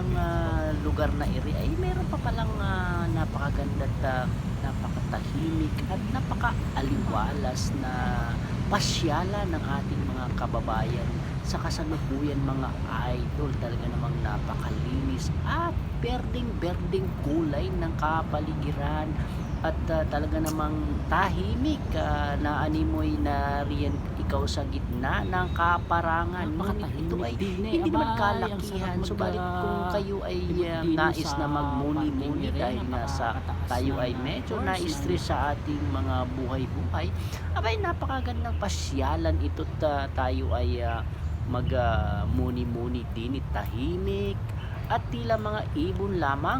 ang lugar na iri ay meron pa palang napakaganda at napakatahimik at napakaaliwalas na pasyalan ng ating mga kababayan sa kasalukuyan mga idol. Talaga namang napakalinis at berdeng-berdeng kulay ng kapaligiran at talaga namang tahimik na animoy na riyan ikaw sa gitna ng kaparangan. Ngunit ito ay Napakatahimik din eh, hindi naman abay ang sarap kalakihan, subalit kung kayo ay himot-dino nais sa na bonding magmuni-muni area, dahil nga sa napakataas tayo ng ay medyo course ng na-stress sa ating mga buhay-buhay, abay napakagandang pasyalan ito't tayo ay mag muni-muni din, tahimik at tila mga ibon lamang